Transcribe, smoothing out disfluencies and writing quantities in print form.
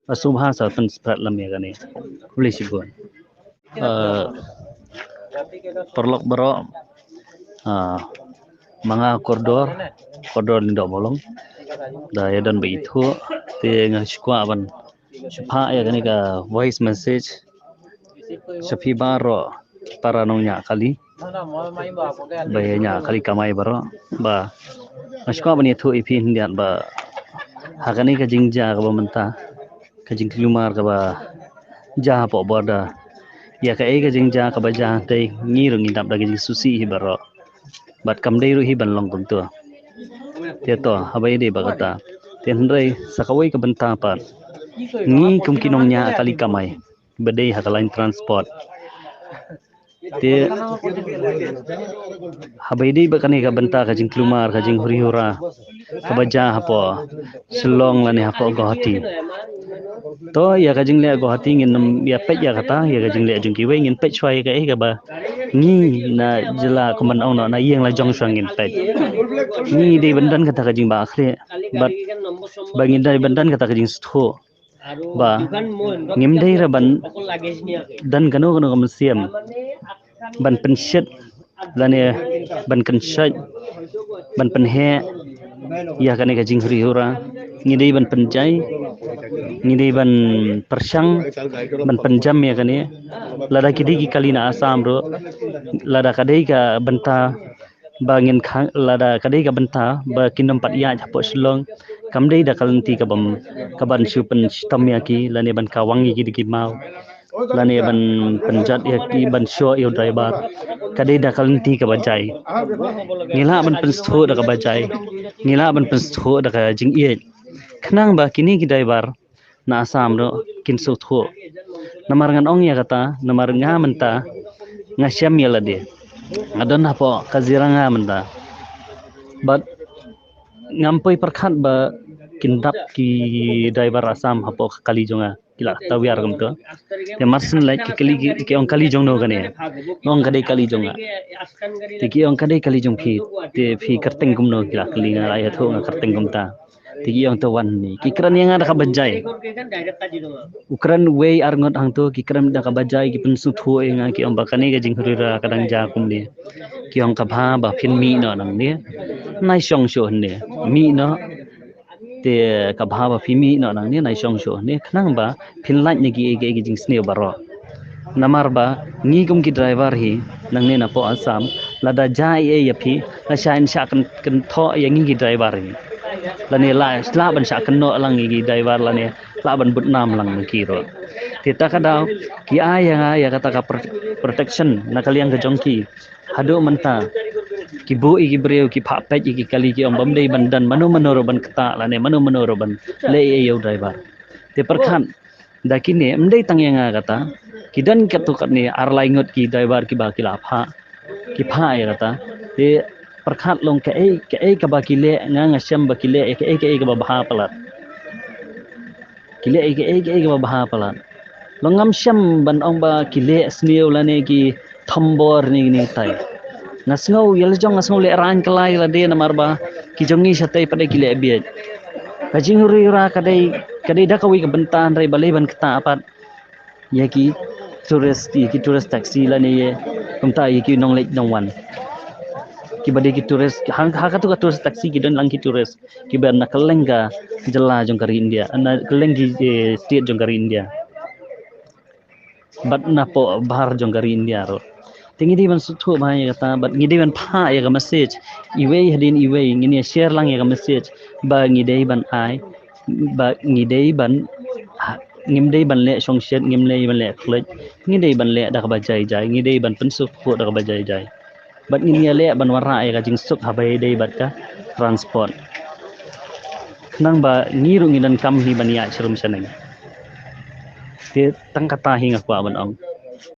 Asubhasa pen sprat lam ya gani. Boleh sibun. Perlok bero mga koridor lindo bolong. Da ya dan begitu te ngashkwa ban. Shupha ya gani ka voice message. Shafi baro para nongnya kali. Bayanya kali kamai baro ba. Ngashkwa ban itu ipi hindian ba. Hakani ka jingja ka ba menta. Ka jing klumar ka ba. Jah po borda. Ya ka ega jingja ka ba jah te ngirung idap dagi susi hi baro. Bat kam dei ru hi ban long tum tu. Teto habai dei bagata. Tenrei sakawai ka benta pat. Ngi kumkinongnya kali kamai. Badai hakalain transport. Te habai dei bakani ka benta ka jing klumar ka jing huri hura. Ka ba jah hapo. Selong lani hapo gohati. To ya ka jing le gohati ngin ya pet ya kata ya ka jing le jing kiwe ngin pet chwai ka ka ba. Ngi na jela kuman ong na yeng la jong swangin pet. Ngi dei bandan kata ka jing ba akhre. But bangin dai bandan kata ka jing stho. Ba ngim dei ra ban dan kanu kanu kam siam. Ban pensyet lani ban kenshat ban penhe ya kane ka jing huri hura. Ngi dei ban penjai ngidei ban persang ban penjam ya kane lada kidei ki kalina asam ro lada kadei ka benta bangin khang lada kadei ka benta ba kinom pat ya hapo slong kamdei da kalanti ka bam ka ban supen stamya ki lane ban kawangi ki diki mau lane ban penjat ya ki ban show yo driver kadei da kalanti ka bajai ngila ban penstho da ka bajai ngila ban penstho da ka jing ye khnang ba kini ki driver na asam ro kin so tho namar ngan ong ya kata namar nga menta ngasyam ya lade adon hapo kaziranga menta but ngampoi perkhat ba kindap ki driver asam hapo kali jonga kila tawiar gam to te marsin like ki ong kali jong no gane ong kadai kali jonga te ki ong kadai kali jong fi karteng gum no kila kali nga ay tho nga karteng gum ta tigi yang tawan ni kikran yang ada kabajai ukran way arngot hang tu kikran da kabajai ki pensu thu yang ki om bakane ga jing hurira kadang ja kum ni ki ong kabha ba phin mi no nang ni nai song sho ni mi no te kabha ba phi mi no nang ni nai song sho ni khnang ba phin laj ni ki jing sne baro namar ba ngi kum ki driver hi nang ne na po asam lada jai e yapi la shain sha kan tho yang ngi ki driver hi lani la ban sha kan no lang ngi driver lani la ban but nam lang ki ro kita kadau ki aya kata ka protection na kaliang ka jongki hado menta ki bu ki breu ki pha pet ki kali ki om bam dei ban dan manu manoro ban kata lani manu manoro ban le yo driver te perkhan dakine mdei tangyanga kata kidan katukat ni arlai ngot ki driver ki ba ki la pha ya kata te perkhat long ke ka ba kile nga ngasyam ba kile ke ka ba baha palat kile ke ba baha palat longam syam ban ong ba kile sniu la ne ki thambor ni tai ngasngau yel jong ngasngau le ran kelai la de namar ba ki jongi satai pada kile biet kajing uri ura kadai da kawi ka bentan rai balai ban kata apat ya ki tourist taxi la ne ye kumta ye ki nong lek nong wan ki bade ki tourist hang tu ka tourist taxi ki don lang ki tourist ki ber na kalenga jela jong kari India ana kalengi state jong kari India bat na po bahar jong kari India ro tingi di ban suthu ba ya kata bat ngidi ban pha ya ka message iwe hadin iwe ngini share lang ya ka message ba ngidei ban ai ba ngidei ban ngimdei ban le song shet ngimlei ban le khlej ngidei ban le da ka ba jai ngidei ban pensu phu da ka ba jai bat nginia le ban warra ya ka jing suk habai dei bat ka transport nang ba ngiru ngidan kam hi ban ya chrum sanang te tang kata hi ngakwa ban ong